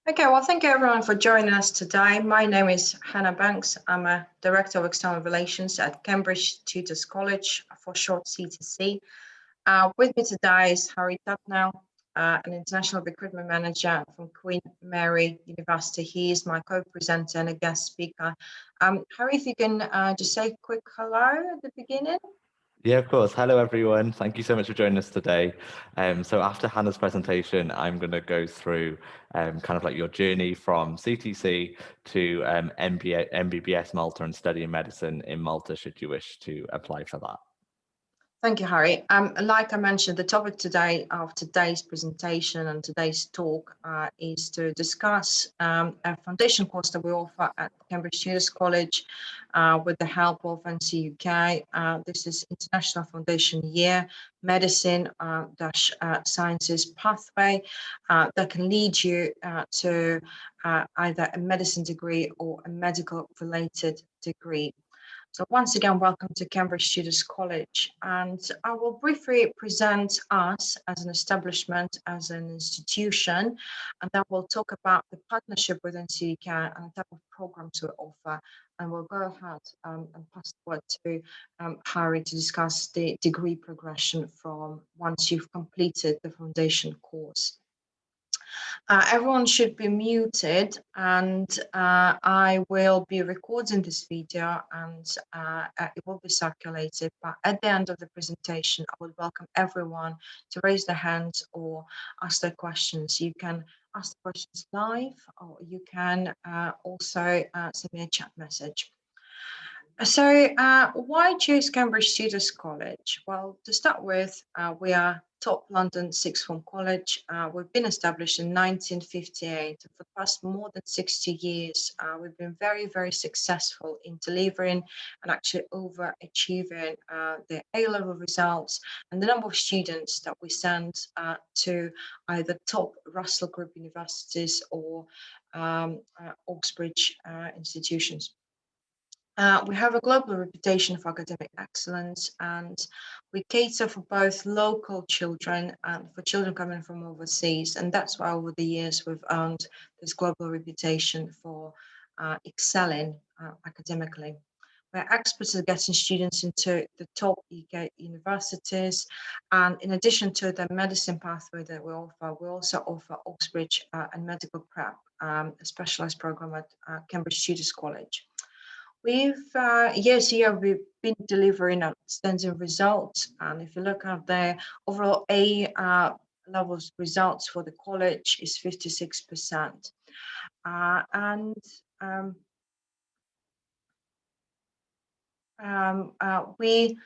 Okay, well, thank you everyone for joining us today. My name is Hannah Banks. I'm a Director of External Relations at Cambridge Tutors College, for short CTC. With me today is Harri Tatnell, an International Recruitment Manager from Queen Mary University. He is my co-presenter and a guest speaker. Harri, if you can just say a quick hello at the beginning. Yeah, of course. Hello, everyone. Thank you so much for joining us today. So after Hannah's presentation, I'm going to go through kind of like your journey from CTC to MBBS Malta and studying medicine in Malta, should you wish to apply for that. Thank you, Harri. Like I mentioned, the topic today of today's presentation and today's talk is to discuss a foundation course that we offer at Cambridge Tutors College with the help of NCUK. This is International Foundation Year Medicine Sciences pathway that can lead you to either a medicine degree or a medical related degree. So once again, welcome to Cambridge Tutors College, and I will briefly present us as an establishment, as an institution, and then we'll talk about the partnership with NCUK and the type of programs we offer, and we'll go ahead and pass the word to Harri to discuss the degree progression from once you've completed the foundation course. Everyone should be muted, and I will be recording this video and it will be circulated. But at the end of the presentation, I would welcome everyone to raise their hands or ask their questions. You can ask the questions live, or you can also send me a chat message. So why choose Cambridge Tutors College? Well, to start with, we are top London sixth form college. We've been established in 1958. For the past more than 60 years, we've been very, very successful in delivering and actually overachieving the A-level results and the number of students that we send to either top Russell Group universities or Oxbridge institutions. We have a global reputation for academic excellence, and we cater for both local children and for children coming from overseas. And that's why over the years we've earned this global reputation for excelling academically. We're experts at getting students into the top UK universities. And in addition to the medicine pathway that we also offer Oxbridge and medical prep, a specialized program at Cambridge Tutors College. We've we've been delivering outstanding results, and if you look at the overall A levels results for the college is 56%, we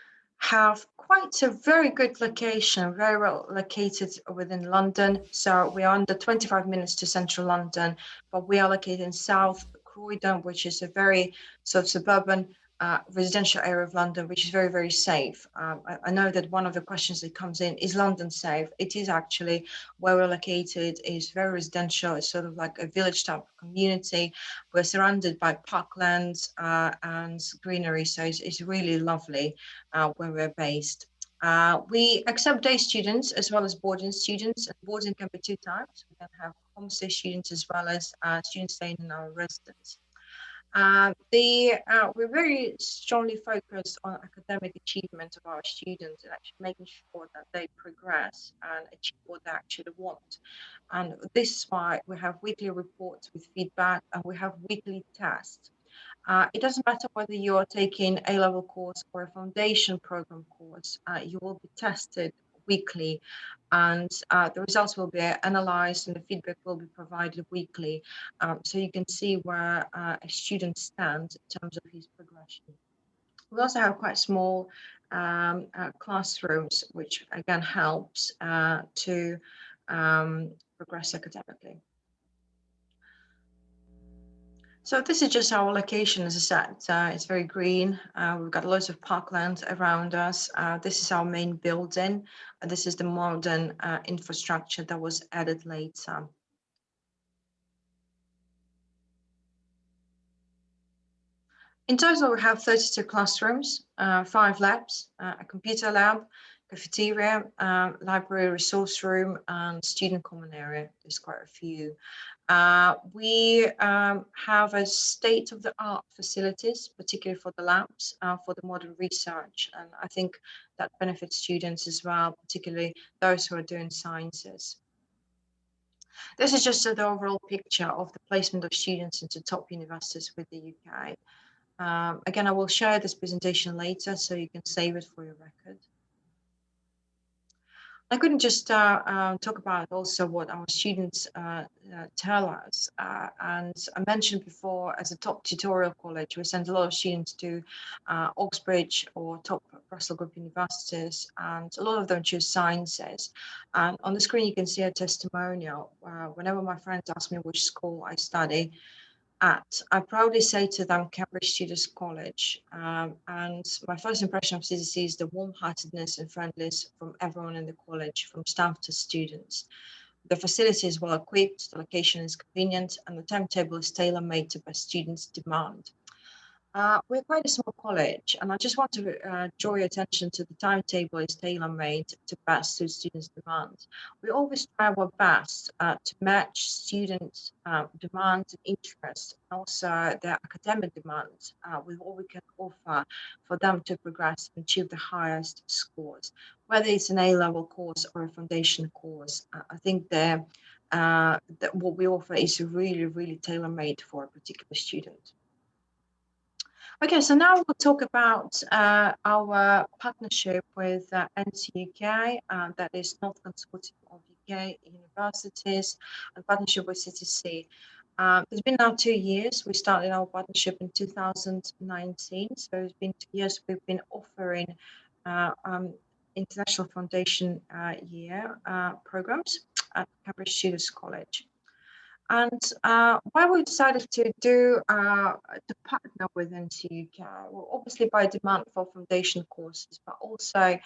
have quite a very good location, very well located within London. So we are under 25 minutes to central London, but we are located in South Croydon, which is a very sort of suburban residential area of London, which is very, very safe. I know that one of the questions that comes in, is London safe? It is actually. Where we're located is very residential. It's sort of like a village type of community. We're surrounded by parklands and greenery, so it's really lovely where we're based. We accept day students as well as boarding students. Boarding can be two types. We can have homestay students as well as students staying in our residence. We're very strongly focused on academic achievement of our students and actually making sure that they progress and achieve what they actually want. And this is why we have weekly reports with feedback, and we have weekly tests. It doesn't matter whether you're taking A-level course or a foundation program course, you will be tested weekly, and the results will be analyzed and the feedback will be provided weekly, so you can see where a student stands in terms of his progression. We also have quite small classrooms, which again helps to progress academically. So this is just our location, as I said. It's very green. We've got lots of parkland around us. This is our main building. This is the modern infrastructure that was added later. In total, we have 32 classrooms, 5 labs, a computer lab, cafeteria, library, resource room, and student common area. There's quite a few. We have a state-of-the-art facilities, particularly for the labs, for the modern research, and I think that benefits students as well, particularly those who are doing sciences. This is just the overall picture of the placement of students into top universities with the UK. Again, I will share this presentation later, so you can save it for your record. I couldn't just talk about also what our students tell us. And I mentioned before, as a top tutorial college, we send a lot of students to Oxbridge or top Russell Group universities, and a lot of them choose sciences. And on the screen, you can see a testimonial. Whenever my friends ask me which school I study at, I proudly say to them Cambridge Tutors College. And my first impression of CCC is the warm-heartedness and friendliness from everyone in the college, from staff to students. The facility is well equipped, the location is convenient, and the timetable is tailor-made to best students' demand. We're quite a small college, and I just want to draw your attention to the timetable is tailor-made to best suit students' demands. We always try our best to match students' demands and interests, and also their academic demands with what we can offer for them to progress and achieve the highest scores, whether it's an A-level course or a foundation course. I think that what we offer is really, really tailor-made for a particular student. Okay, so now we'll talk about our partnership with NCUK, that is North Consortium of UK Universities, and partnership with CTC. It's been now 2 years. We started our partnership in 2019, so it's been 2 years we've been offering International Foundation year programs at Cambridge Tutors College. And why we decided to partner with NCUK, well, obviously by demand for foundation courses, but also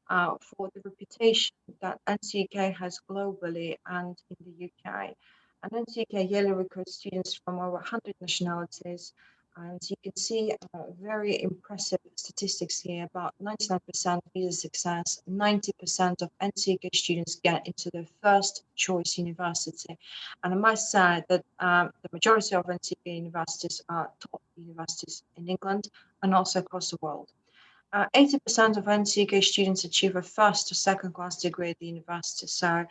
for the reputation that NCUK has globally and in the UK. And NCUK yearly recruits students from over 100 nationalities. And you can see very impressive statistics here. About 99% visa success, 90% of NCUK students get into their first choice university. And I must say that the majority of NCUK universities are top universities in England and also across the world. 80% of NCUK students achieve a first or second class degree at the university, so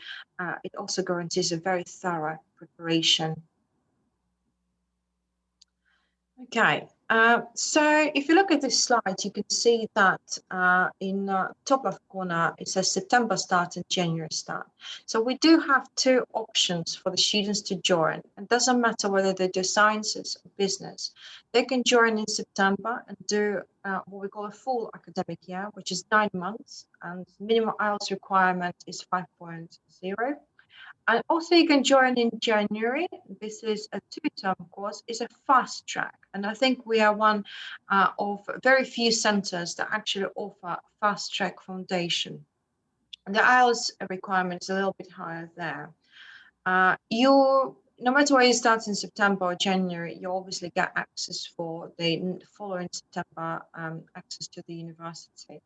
it also guarantees a very thorough preparation. Okay, so if you look at this slide, you can see that in the top left corner, it says September start and January start. So we do have two options for the students to join. It doesn't matter whether they do sciences or business. They can join in September and do what we call a full academic year, which is 9 months, and minimum IELTS requirement is 5.0. And also you can join in January. This is a 2-term course. It's a fast track. And I think we are one of very few centers that actually offer fast track foundation. And the IELTS requirement is a little bit higher there. No matter where you start in September or January, you obviously get access for the following September, access to the university.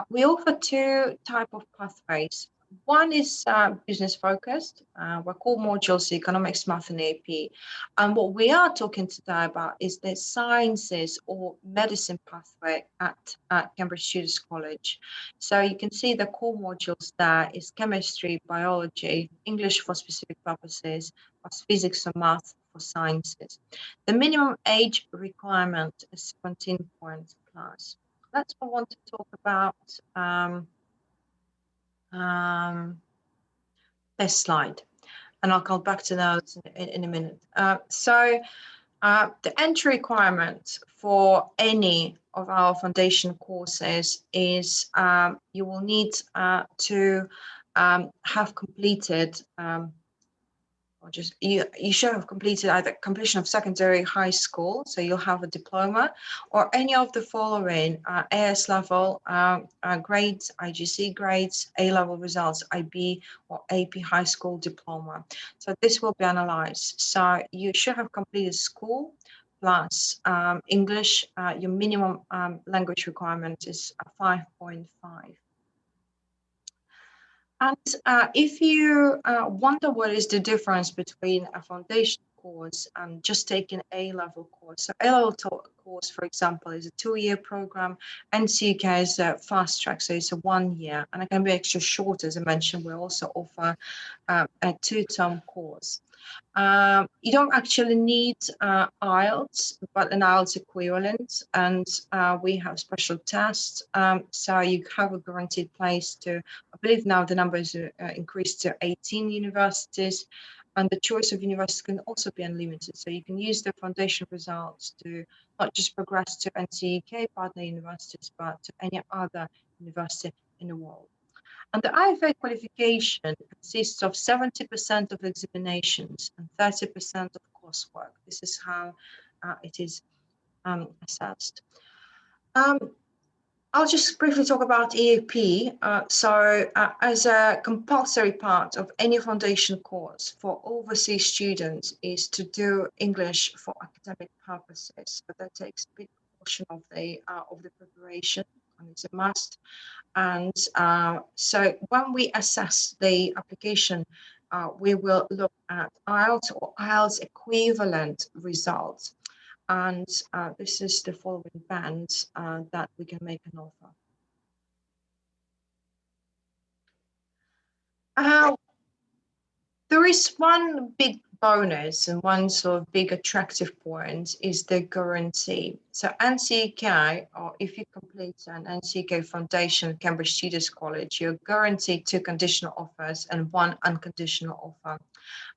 We offer two types of pathways. One is business focused. We're core modules, economics, math, and AP. And what we are talking today about is the sciences or medicine pathway at Cambridge Tutors College. So you can see the core modules there is chemistry, biology, English for specific purposes, plus physics or math for sciences. The minimum age requirement is 17 points plus. That's what I want to talk about this slide, and I'll come back to those in a minute. So the entry requirement for any of our foundation courses is you will need to have completed or just you should have completed either completion of secondary high school, so you'll have a diploma, or any of the following AS level grades, IGC grades, A-level results, IB or AP high school diploma. So this will be analyzed. So you should have completed school plus English. Your minimum language requirement is 5.5. And if you wonder what is the difference between a foundation course and just taking A-level course. So A-level course, for example, is a 2-year program. NCUK is a fast track, so it's a 1 year, and it can be extra short. As I mentioned, we also offer a 2-term course. You don't actually need IELTS, but an IELTS equivalent, and we have special tests. So you have a guaranteed place to, I believe now the numbers increased to 18 universities, and the choice of universities can also be unlimited. So you can use the foundation results to not just progress to NCUK partner universities, but to any other university in the world. And the IFA qualification consists of 70% of examinations and 30% of coursework. This is how it is assessed. I'll just briefly talk about EAP. As a compulsory part of any foundation course for overseas students is to do English for academic purposes, but that takes a big portion of the preparation, and it's a must. And so when we assess the application, we will look at IELTS or IELTS equivalent results. And this is the following bands that we can make an offer. There is one big bonus and one sort of big attractive point is the guarantee. So NCUK, or if you complete an NCUK Foundation Cambridge Tutors College, you're guaranteed 2 conditional offers and 1 unconditional offer.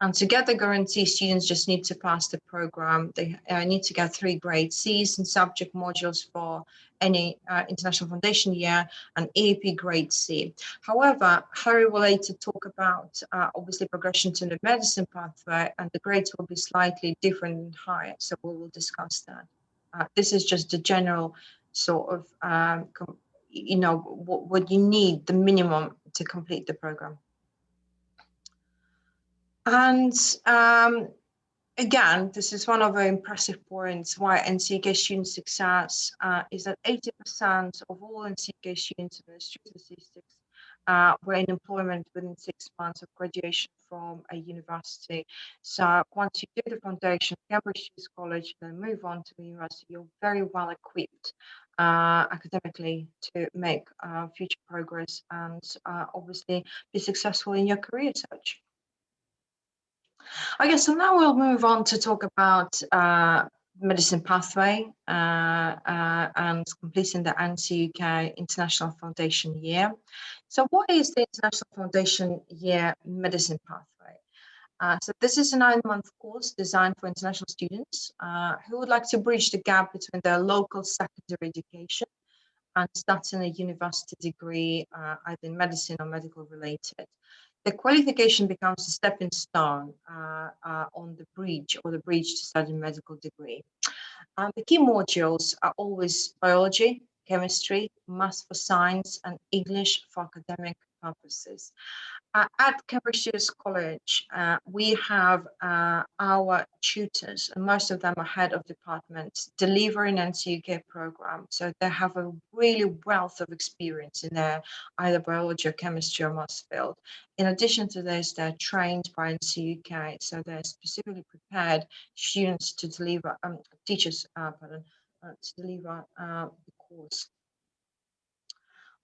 And to get the guarantee, students just need to pass the program. They need to get 3 grade Cs in subject modules for any International Foundation year and EAP grade C. However, Harri will later talk about obviously progression to the medicine pathway, and the grades will be slightly different and higher. So we will discuss that. This is just the general sort of, what you need, the minimum to complete the program. And again, this is one of the impressive points why NCUK student success is that 80% of all NCUK students in the statistics were in employment within 6 months of graduation from a university. So once you do the foundation, Cambridge Tutors College, then move on to the university, you're very well equipped academically to make future progress and obviously be successful in your career search. Okay, so now we'll move on to talk about medicine pathway and completing the NCUK International Foundation year. So what is the International Foundation year medicine pathway? So this is a 9-month course designed for international students who would like to bridge the gap between their local secondary education and starting a university degree, either in medicine or medical related. The qualification becomes a stepping stone on the bridge to study a medical degree. The key modules are always biology, chemistry, maths for science, and English for academic purposes. At Cambridge Tutors College, we have our tutors, and most of them are head of departments, delivering NCUK program. So they have a really wealth of experience in their either biology or chemistry or maths field. In addition to this, they're trained by NCUK, so they're specifically prepared students to deliver, teachers, to deliver the course.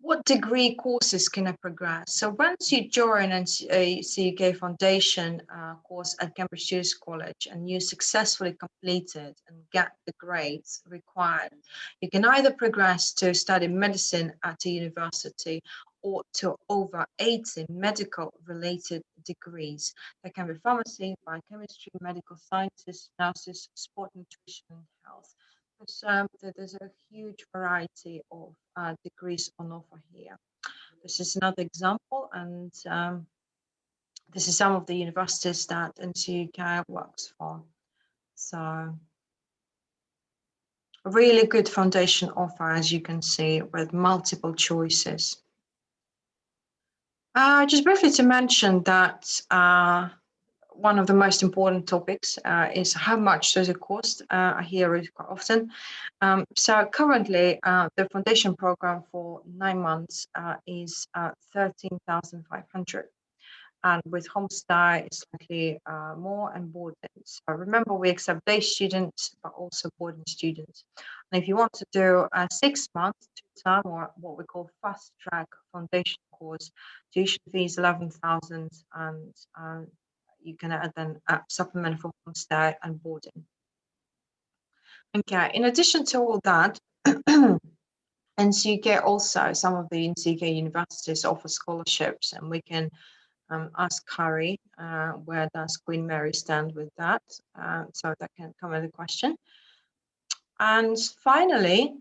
What degree courses can I progress? So once you join a NCUK Foundation course at Cambridge Tutors College and you successfully complete it and get the grades required, you can either progress to study medicine at a university or to over 80 medical related degrees. There can be pharmacy, biochemistry, medical sciences, nurses, sport, nutrition, and health. There's a huge variety of degrees on offer here. This is another example, and this is some of the universities that NCUK works for. So a really good foundation offer, as you can see, with multiple choices. Just briefly to mention that one of the most important topics is how much does it cost? I hear it quite often. So currently, the foundation program for 9 months is 13,500. And with homestay, it's slightly more, and boarding. So remember, we accept day students, but also boarding students. And if you want to do a 6 month two-term, or what we call fast track foundation course, tuition fees 11,000, and you can add then a supplement for homestay and boarding. Okay, in addition to all that, NCUK also, some of the NCUK universities offer scholarships, and we can ask Harri where does Queen Mary stand with that, so that can come as a question. And finally,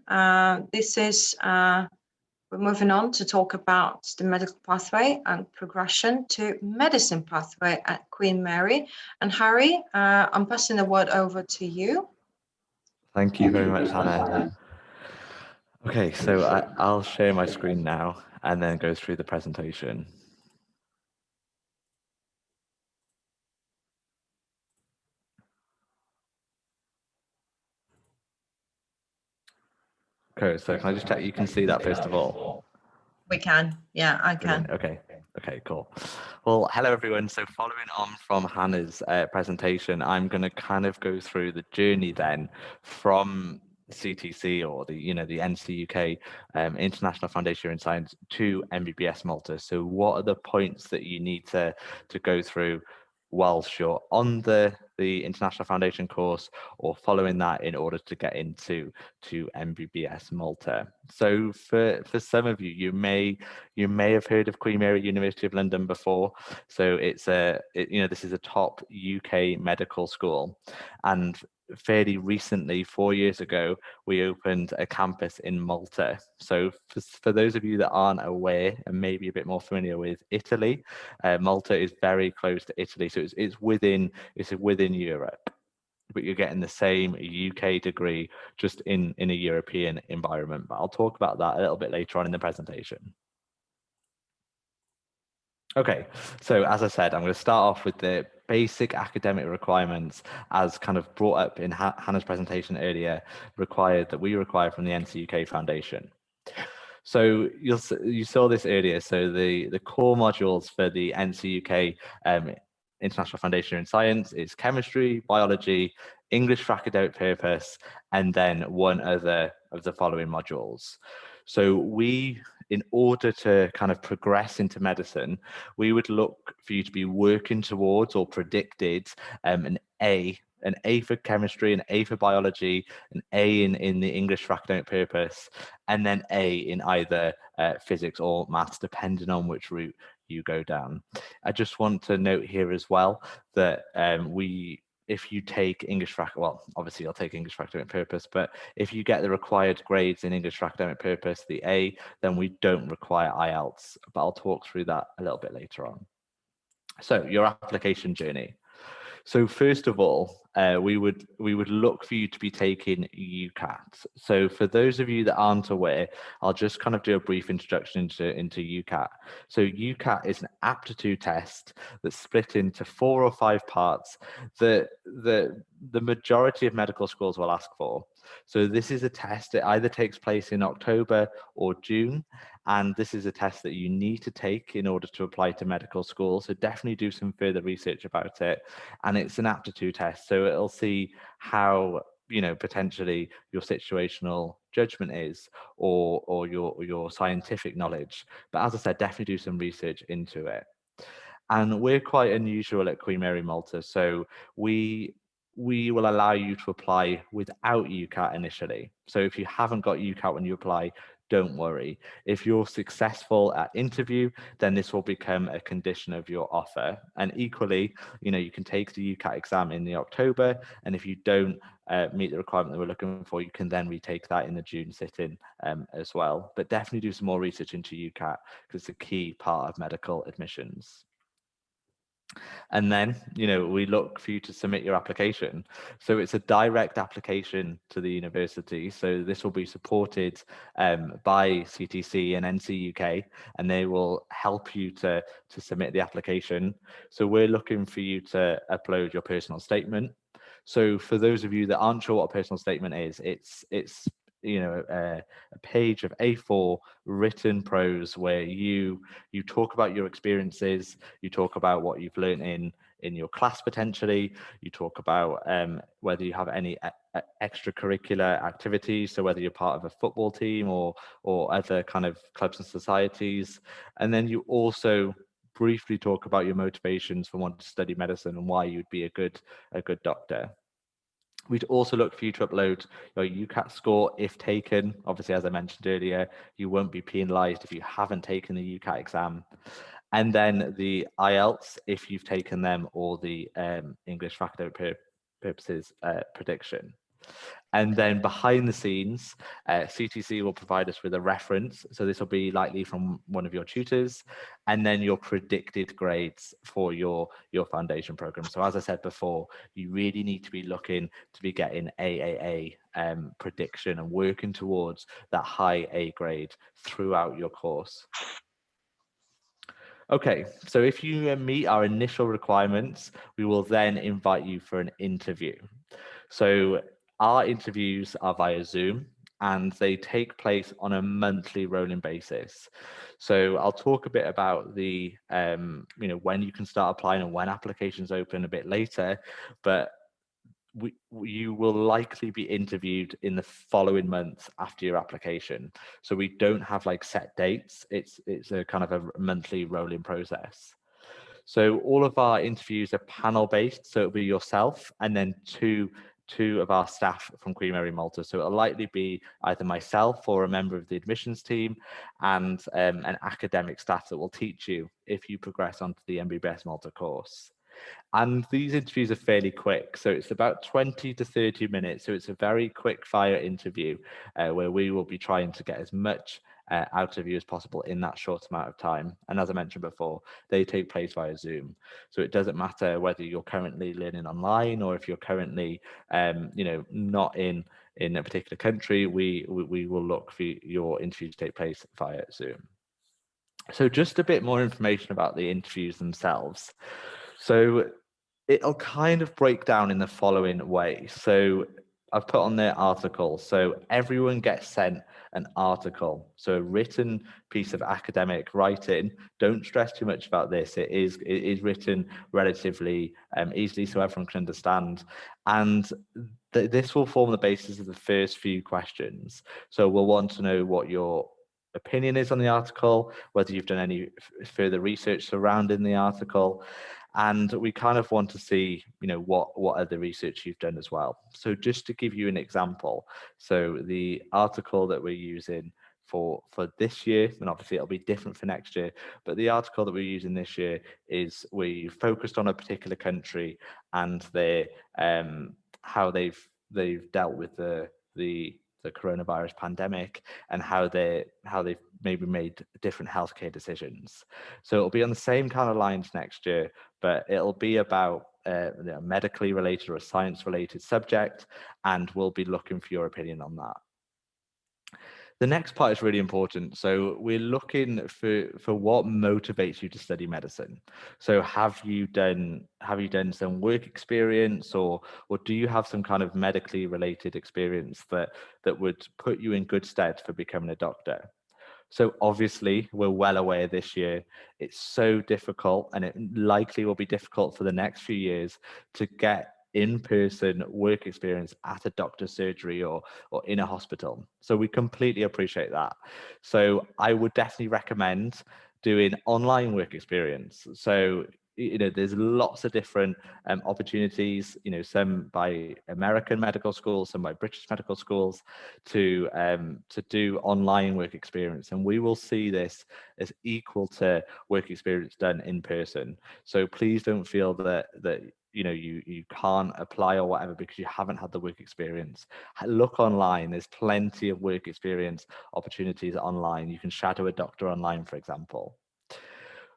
this is we're moving on to talk about the medical pathway and progression to medicine pathway at Queen Mary. And Harri, I'm passing the word over to you. Thank you very much, Hannah. Okay, so I'll share my screen now and then go through the presentation. Okay, so can I just check you can see that first of all? We can, yeah, I can. Okay, cool. Well, hello everyone. So following on from Hannah's presentation, I'm going to kind of go through the journey then from CTC, or the NCUK International Foundation in Science, to MBBS Malta. So what are the points that you need to go through whilst you're on the International Foundation course, or following that, in order to get into MBBS Malta? So for some of you, you may have heard of Queen Mary University of London before. So this is a top UK medical school, and fairly recently, 4 years ago, we opened a campus in Malta. So for those of you that aren't aware and maybe a bit more familiar with Italy, Malta is very close to Italy, so it's within Europe, but you're getting the same UK degree, just in a European environment. But I'll talk about that a little bit later on in the presentation. Okay, so as I said, I'm going to start off with the basic academic requirements, as kind of brought up in Hannah's presentation earlier, that we require from the NCUK Foundation. So you saw this earlier. So the core modules for the NCUK International Foundation in Science is chemistry, biology, English for academic purpose, and then one other of the following modules. So in order to kind of progress into medicine, we would look for you to be working towards, or predicted, an A for chemistry, an A for biology, an A in the English for academic purpose, and then A in either physics or maths, depending on which route you go down. I just want to note here as well that if you take English for, well, obviously you'll take English for academic purpose, but if you get the required grades in English for academic purpose, the A, then we don't require IELTS, but I'll talk through that a little bit later on. So your application journey. So first of all, we would look for you to be taking UCAT. So for those of you that aren't aware, I'll just kind of do a brief introduction into UCAT. So UCAT is an aptitude test that's split into 4 or 5 parts that the majority of medical schools will ask for. So this is a test that either takes place in October or June, and this is a test that you need to take in order to apply to medical school. So definitely do some further research about it. And it's an aptitude test, so it'll see how potentially your situational judgment is, or your scientific knowledge. But as I said, definitely do some research into it. And we're quite unusual at Queen Mary Malta, so we will allow you to apply without UCAT initially. So if you haven't got UCAT when you apply, don't worry. If you're successful at interview, then this will become a condition of your offer. And equally, you can take the UCAT exam in the October, and if you don't meet the requirement that we're looking for, you can then retake that in the June sit-in as well. But definitely do some more research into UCAT, because it's a key part of medical admissions. And then, we look for you to submit your application. So it's a direct application to the university. So this will be supported by CTC and NCUK, and they will help you to submit the application. So we're looking for you to upload your personal statement. So for those of you that aren't sure what a personal statement is, it's a page of A4 written prose where you talk about your experiences, you talk about what you've learned in your class potentially, you talk about whether you have any extracurricular activities, so whether you're part of a football team or other kind of clubs and societies, and then you also briefly talk about your motivations for wanting to study medicine and why you'd be a good doctor. We'd also look for you to upload your UCAT score if taken. Obviously, as I mentioned earlier, you won't be penalised if you haven't taken the UCAT exam. And then the IELTS if you've taken them, or the English for academic purposes prediction. And then behind the scenes, CTC will provide us with a reference. So this will be likely from one of your tutors, and then your predicted grades for your foundation program. So as I said before, you really need to be looking to be getting AAA prediction and working towards that high A grade throughout your course. Okay, so if you meet our initial requirements, we will then invite you for an interview. So our interviews are via Zoom, and they take place on a monthly rolling basis. So I'll talk a bit about the, when you can start applying and when applications open a bit later, but you will likely be interviewed in the following month after your application. So we don't have like set dates. It's a kind of a monthly rolling process. So all of our interviews are panel based. So it'll be yourself and then two of our staff from Queen Mary Malta. So it'll likely be either myself or a member of the admissions team, and an academic staff that will teach you if you progress onto the MBBS Malta course. And these interviews are fairly quick. So it's about 20 to 30 minutes. So it's a very quick fire interview where we will be trying to get as much out of you as possible in that short amount of time. And as I mentioned before, they take place via Zoom. So it doesn't matter whether you're currently learning online or if you're currently, not in a particular country, we will look for your interview to take place via Zoom. So just a bit more information about the interviews themselves. So it'll kind of break down in the following way. So I've put on their article. So everyone gets sent an article, so a written piece of academic writing. Don't stress too much about this. It is written relatively easily, so everyone can understand. And this will form the basis of the first few questions. So we'll want to know what your opinion is on the article, whether you've done any further research surrounding the article, and we kind of want to see, what other research you've done as well. So just to give you an example, so the article that we're using for this year, and obviously it'll be different for next year, but the article that we're using this year is we focused on a particular country and their how they've dealt with the coronavirus pandemic, and how they've maybe made different healthcare decisions. So it'll be on the same kind of lines next year, but it'll be about a medically related or a science related subject, and we'll be looking for your opinion on that. The next part is really important. So we're looking for what motivates you to study medicine. So have you done some work experience, or do you have some kind of medically related experience that would put you in good stead for becoming a doctor? So obviously, we're well aware this year it's so difficult, and it likely will be difficult for the next few years to get in-person work experience at a doctor's surgery or in a hospital. So we completely appreciate that. So I would definitely recommend doing online work experience. So there's lots of different opportunities, some by American medical schools, some by British medical schools, to do online work experience, and we will see this as equal to work experience done in person. So please don't feel that you can't apply or whatever because you haven't had the work experience. Look online. There's plenty of work experience opportunities online. You can shadow a doctor online, for example.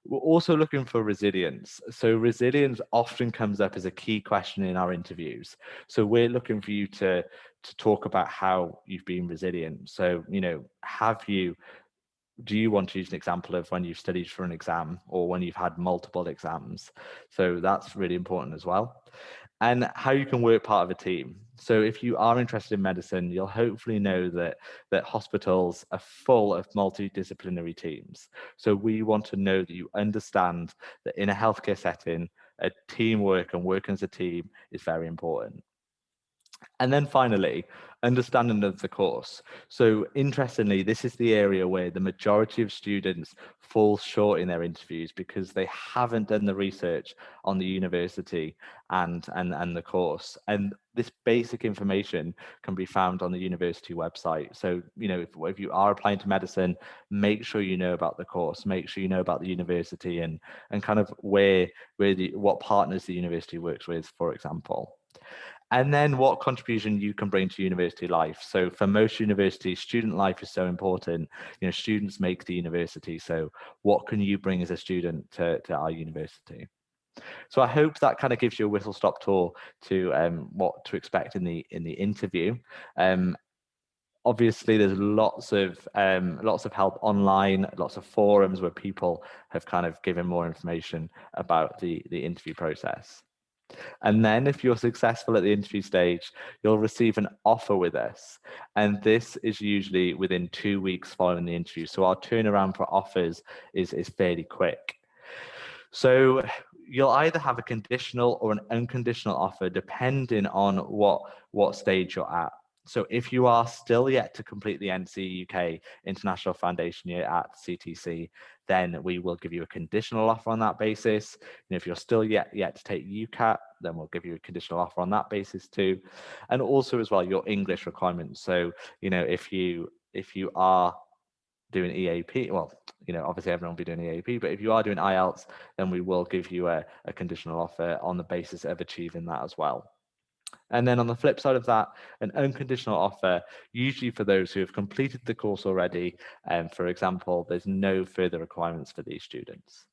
We're also looking for resilience. So resilience often comes up as a key question in our interviews. So we're looking for you to talk about how you've been resilient. So, do you want to use an example of when you've studied for an exam or when you've had multiple exams? So that's really important as well. And how you can work part of a team. So if you are interested in medicine, you'll hopefully know that hospitals are full of multidisciplinary teams. So we want to know that you understand that in a healthcare setting, a teamwork and working as a team is very important. And then finally, understanding of the course. So interestingly, this is the area where the majority of students fall short in their interviews because they haven't done the research on the university and the course. And this basic information can be found on the university website. So, if you are applying to medicine, make sure you know about the course, make sure you know about the university and kind of what partners the university works with, for example. And then what contribution you can bring to university life. So for most universities, student life is so important. Students make the university. So what can you bring as a student to our university? So I hope that kind of gives you a whistle-stop tour to what to expect in the interview. Obviously, there's lots of help online, lots of forums where people have kind of given more information about the interview process. And then if you're successful at the interview stage, you'll receive an offer with us. And this is usually within 2 weeks following the interview. So our turnaround for offers is fairly quick. So you'll either have a conditional or an unconditional offer depending on what stage you're at. So if you are still yet to complete the NCUK International Foundation year at CTC, then we will give you a conditional offer on that basis. And if you're still yet to take UCAT, then we'll give you a conditional offer on that basis too. And also as well, your English requirements. So, if you are doing EAP, well, obviously everyone will be doing EAP, but if you are doing IELTS, then we will give you a conditional offer on the basis of achieving that as well. And then on the flip side of that, an unconditional offer, usually for those who have completed the course already. For example, there's no further requirements for these students.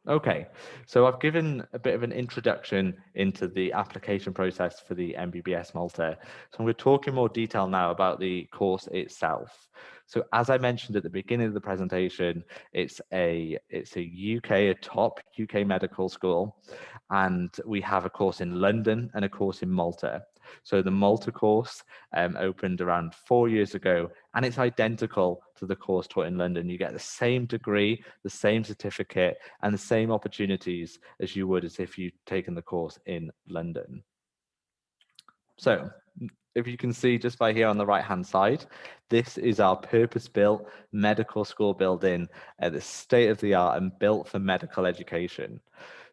Okay, so I've given a bit of an introduction into the application process for the MBBS Malta. So I'm going to talk in more detail now about the course itself. So as I mentioned at the beginning of the presentation, it's a top UK medical school, and we have a course in London and a course in Malta. So the Malta course opened around 4 years ago, and it's identical to the course taught in London. You get the same degree, the same certificate, and the same opportunities as you would as if you'd taken the course in London. So if you can see just by here on the right-hand side, this is our purpose-built medical school building at the state-of-the-art and built for medical education.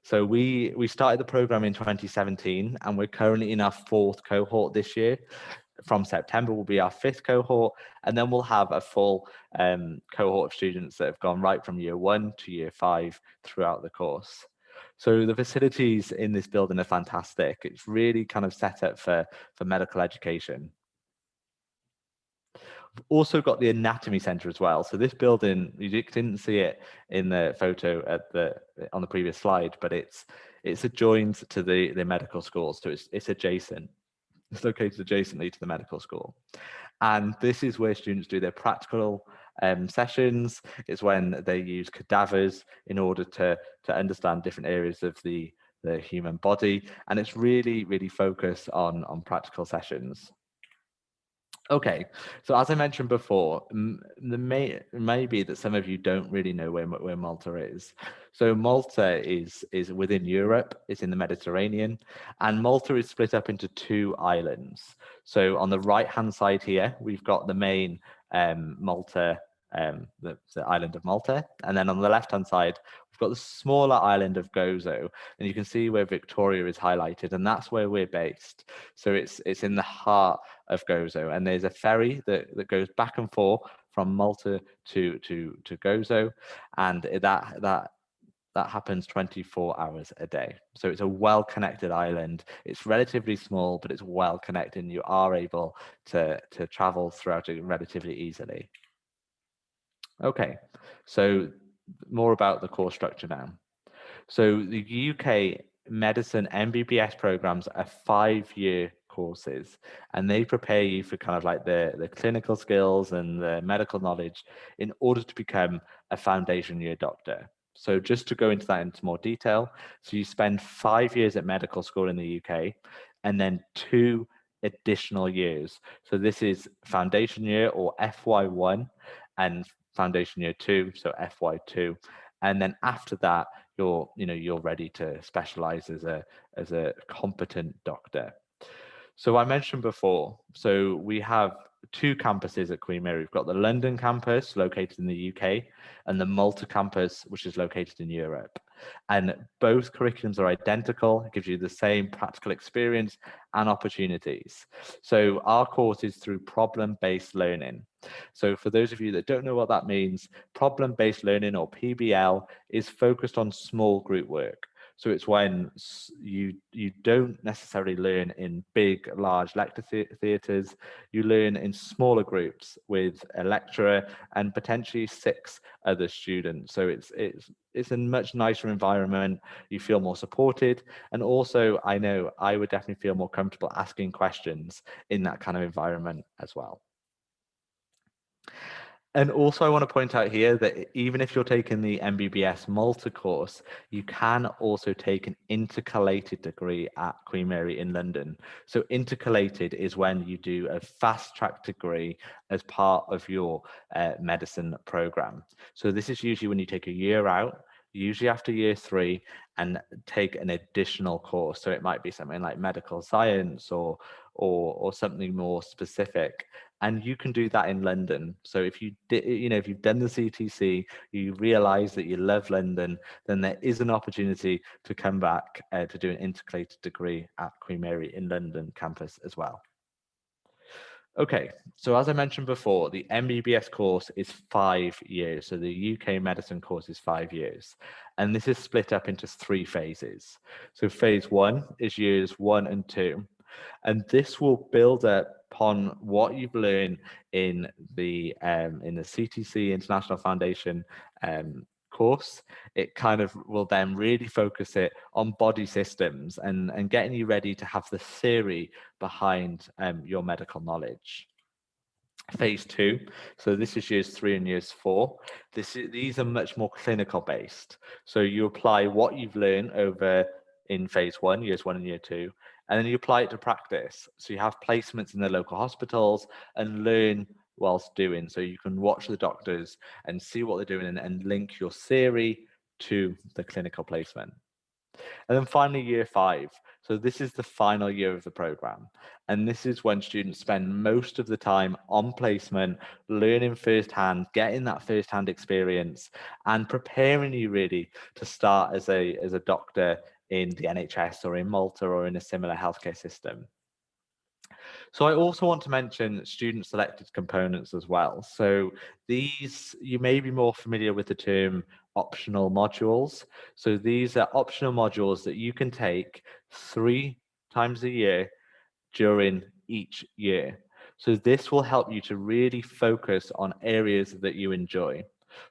So we started the program in 2017, and we're currently in our 4th cohort this year. From September will be our 5th cohort, and then we'll have a full cohort of students that have gone right from year 1 to year 5 throughout the course. So the facilities in this building are fantastic. It's really kind of set up for medical education. We've also got the anatomy center as well. So this building, you didn't see it in the photo on the previous slide, but it's adjoined to the medical school. So it's adjacent. It's located adjacently to the medical school. And this is where students do their practical sessions. It's when they use cadavers in order to understand different areas of the human body. And it's really, really focused on practical sessions. Okay, so as I mentioned before, it may be that some of you don't really know where Malta is. So Malta is within Europe, it's in the Mediterranean, and Malta is split up into 2 islands. So on the right-hand side here, we've got the main Malta, the island of Malta, and then on the left-hand side, we've got the smaller island of Gozo, and you can see where Victoria is highlighted, and that's where we're based. So it's in the heart of Gozo, and there's a ferry that goes back and forth from Malta to Gozo, and that happens 24 hours a day. So it's a well-connected island. It's relatively small, but it's well-connected, and you are able to travel throughout it relatively easily. Okay, so more about the course structure now. So the UK medicine MBBS programs are 5-year courses, and they prepare you for kind of like the clinical skills and the medical knowledge in order to become a foundation year doctor. So just to go into that into more detail, so you spend 5 years at medical school in the UK and then 2 additional years. So this is foundation year, or FY1, and foundation year 2, so FY2. And then after that, you're ready to specialize as a competent doctor. So I mentioned before, so we have 2 campuses at Queen Mary. We've got the London campus located in the UK and the Malta campus, which is located in Europe. And both curriculums are identical. It gives you the same practical experience and opportunities. So our course is through problem-based learning. So for those of you that don't know what that means, problem-based learning, or PBL, is focused on small group work. So it's when you don't necessarily learn in big, large lecture theatres. You learn in smaller groups with a lecturer and potentially 6 other students. So it's a much nicer environment. You feel more supported, and also I know I would definitely feel more comfortable asking questions in that kind of environment as well. And also I want to point out here that even if you're taking the MBBS Malta course, you can also take an intercalated degree at Queen Mary in London. So intercalated is when you do a fast track degree as part of your medicine program. So this is usually when you take a year out, usually after year 3, and take an additional course. So it might be something like medical science or something more specific. And you can do that in London. So if you did, if you've done the CTC, you realize that you love London, then there is an opportunity to come back to do an intercalated degree at Queen Mary in London campus as well. Okay, so as I mentioned before, the MBBS course is 5 years. So the UK medicine course is 5 years. And this is split up into 3 phases. So phase 1 is years 1 and 2. And this will build upon what you've learned in the CTC International Foundation course. It kind of will then really focus it on body systems and getting you ready to have the theory behind your medical knowledge. Phase 2, so this is years 3 and years 4. These are much more clinical based. So you apply what you've learned over in phase 1, years 1 and year 2, and then you apply it to practice. So you have placements in the local hospitals and learn whilst doing. So you can watch the doctors and see what they're doing and link your theory to the clinical placement. And then finally, year 5. So this is the final year of the program. And this is when students spend most of the time on placement, learning firsthand, getting that firsthand experience, and preparing you really to start as a doctor in the NHS or in Malta or in a similar healthcare system. So I also want to mention student selected components as well. So these, you may be more familiar with the term optional modules. So these are optional modules that you can take 3 times a year during each year. So this will help you to really focus on areas that you enjoy.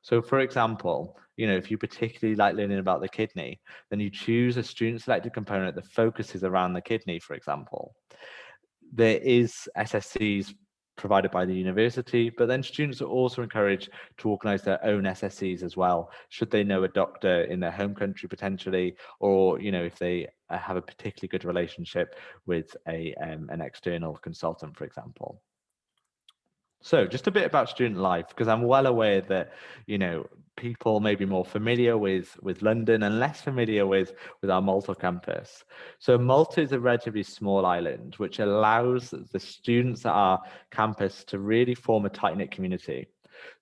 So for example, if you particularly like learning about the kidney, then you choose a student selected component that focuses around the kidney, for example. There is SSCs provided by the university, but then students are also encouraged to organise their own SSCs as well, should they know a doctor in their home country potentially, or if they have a particularly good relationship with an external consultant, for example. So just a bit about student life, because I'm well aware that people may be more familiar with London and less familiar with our Malta campus. So Malta is a relatively small island, which allows the students at our campus to really form a tight-knit community.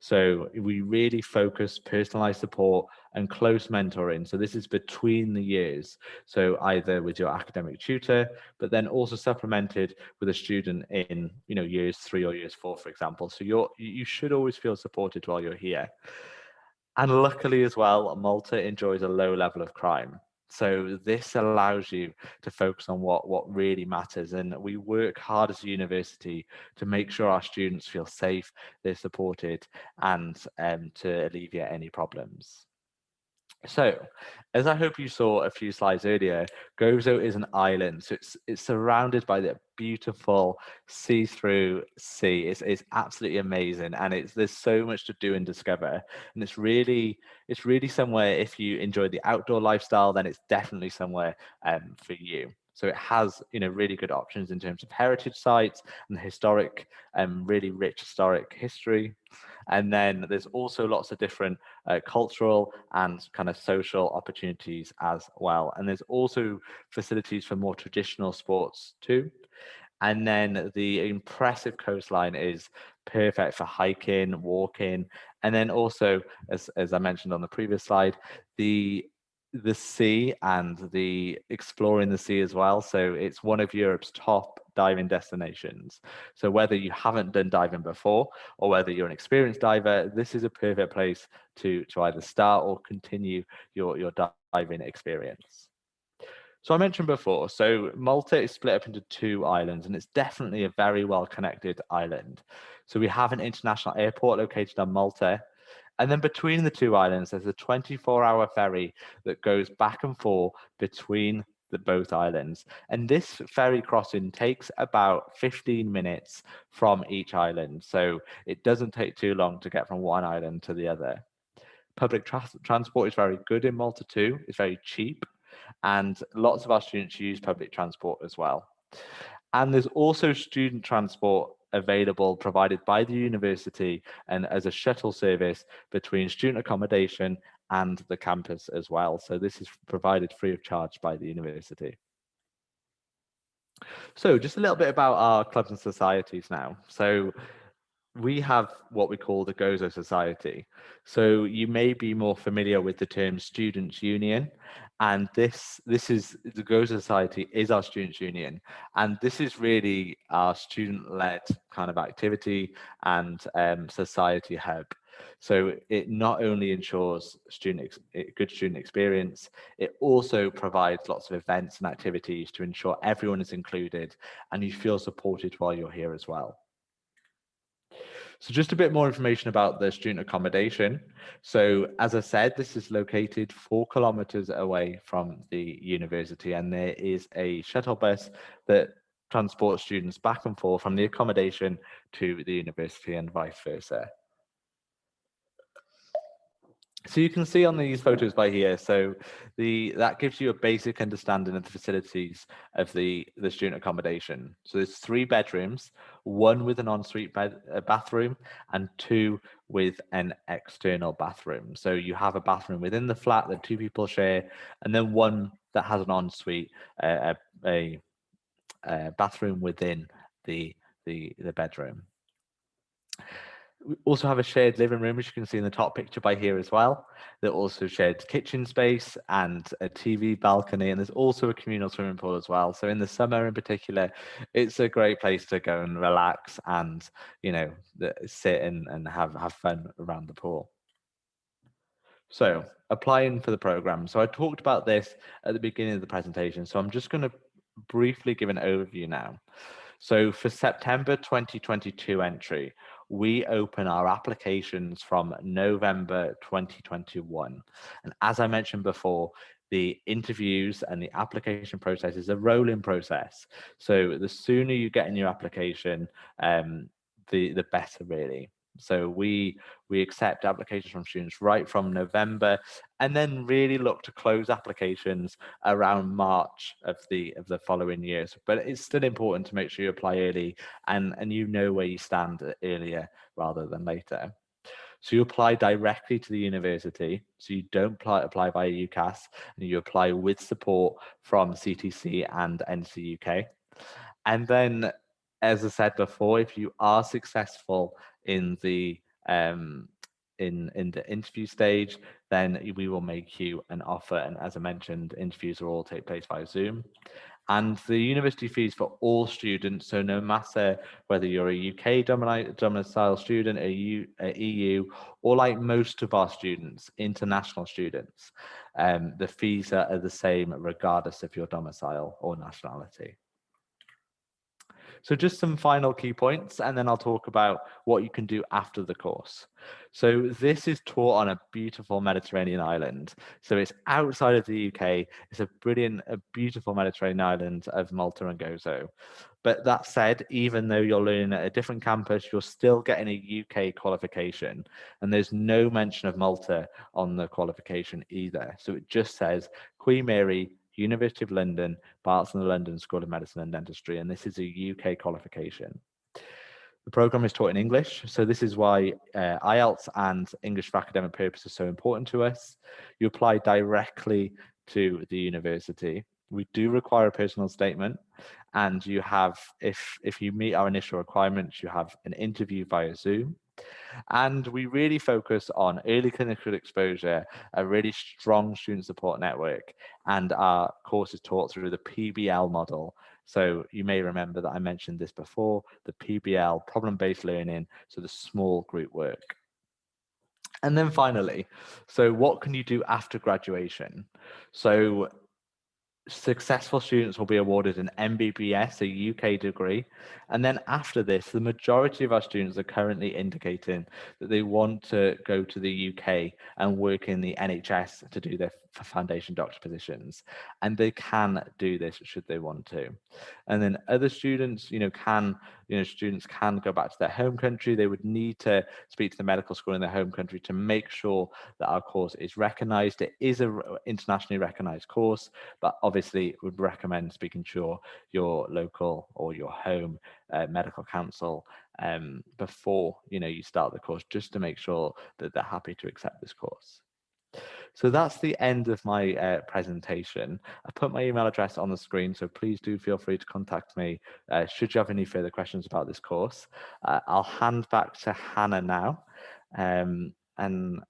So we really focus personalized support and close mentoring. So this is between the years. So either with your academic tutor, but then also supplemented with a student in years 3 or years 4, for example. So you should always feel supported while you're here. And luckily as well, Malta enjoys a low level of crime. So this allows you to focus on what really matters. And we work hard as a university to make sure our students feel safe, they're supported, and to alleviate any problems. So, as I hope you saw a few slides earlier, Gozo is an island. So it's surrounded by the beautiful see-through sea. It's absolutely amazing, and there's so much to do and discover. And it's really somewhere, if you enjoy the outdoor lifestyle, then it's definitely somewhere for you. So it has, really good options in terms of heritage sites and historic, really rich historic history. And then there's also lots of different cultural and kind of social opportunities as well. And there's also facilities for more traditional sports too. And then the impressive coastline is perfect for hiking, walking, and then also, as I mentioned on the previous slide, the sea and the exploring the sea as well. So it's one of Europe's top diving destinations. So whether you haven't done diving before or whether you're an experienced diver, this is a perfect place to either start or continue your diving experience. So I mentioned before, so Malta is split up into 2 islands, and it's definitely a very well connected island. So we have an international airport located on Malta, and then between the 2 islands, there's a 24-hour ferry that goes back and forth between both islands. And this ferry crossing takes about 15 minutes from each island. So it doesn't take too long to get from one island to the other. Public transport is very good in Malta too. It's very cheap, and lots of our students use public transport as well. And there's also student transport available provided by the university and as a shuttle service between student accommodation and the campus as well. So this is provided free of charge by the university. So just a little bit about our clubs and societies now. So we have what we call the Gozo Society. So you may be more familiar with the term Students' Union, and this is the Gozo Society is our Students' Union, and this is really our student-led kind of activity and society hub. So it not only ensures good student experience, it also provides lots of events and activities to ensure everyone is included and you feel supported while you're here as well. So just a bit more information about the student accommodation. So as I said, this is located 4 kilometers away from the university, and there is a shuttle bus that transports students back and forth from the accommodation to the university and vice versa. So you can see on these photos by here, so that gives you a basic understanding of the facilities of the student accommodation. So there's 3 bedrooms, 1 with an ensuite bathroom and 2 with an external bathroom. So you have a bathroom within the flat that 2 people share, and then 1 that has an ensuite, a bathroom within the bedroom. We also have a shared living room, which you can see in the top picture by here as well. There also shared kitchen space and a TV balcony, and there's also a communal swimming pool as well. So in the summer in particular, it's a great place to go and relax and, sit and have fun around the pool. So applying for the program. So I talked about this at the beginning of the presentation, so I'm just going to briefly give an overview now. So for September 2022 entry, we open our applications from November 2021. And as I mentioned before, the interviews and the application process is a rolling process. So the sooner you get in your application, the better really. So we accept applications from students right from November, and then really look to close applications around March of the following years. But it's still important to make sure you apply early and you know where you stand earlier rather than later. So you apply directly to the university. So you don't apply via UCAS, and you apply with support from CTC and NCUK. And then, as I said before, if you are successful in the in the interview stage, then we will make you an offer. And as I mentioned, interviews will all take place via Zoom. And the university fees for all students, so no matter whether you're a UK domicile student, a EU, or like most of our students, international students, the fees are the same regardless of your domicile or nationality. So just some final key points, and then I'll talk about what you can do after the course. So this is taught on a beautiful Mediterranean island. So it's outside of the UK. It's a beautiful Mediterranean island of Malta and Gozo. But that said, even though you're learning at a different campus, you're still getting a UK qualification. And there's no mention of Malta on the qualification either. So it just says Queen Mary, University of London, Barts and the London School of Medicine and Dentistry, and this is a UK qualification. The program is taught in English, so this is why IELTS and English for academic purposes are so important to us. You apply directly to the university. We do require a personal statement, and you have, if you meet our initial requirements, you have an interview via Zoom. And we really focus on early clinical exposure, a really strong student support network, and our course is taught through the PBL model. So you may remember that I mentioned this before, the PBL, problem-based learning, so the small group work. And then finally, so what can you do after graduation? So successful students will be awarded an MBBS, a UK degree. And then after this, the majority of our students are currently indicating that they want to go to the UK and work in the NHS to do their foundation doctor positions. And they can do this should they want to. And then other students, students can go back to their home country. They would need to speak to the medical school in their home country to make sure that our course is recognized. It is an internationally recognized course, but obviously would recommend speaking to your local or your home medical council before you start the course, just to make sure that they're happy to accept this course. So that's the end of my presentation. I put my email address on the screen, so please do feel free to contact me should you have any further questions about this course. I'll hand back to Hannah now, and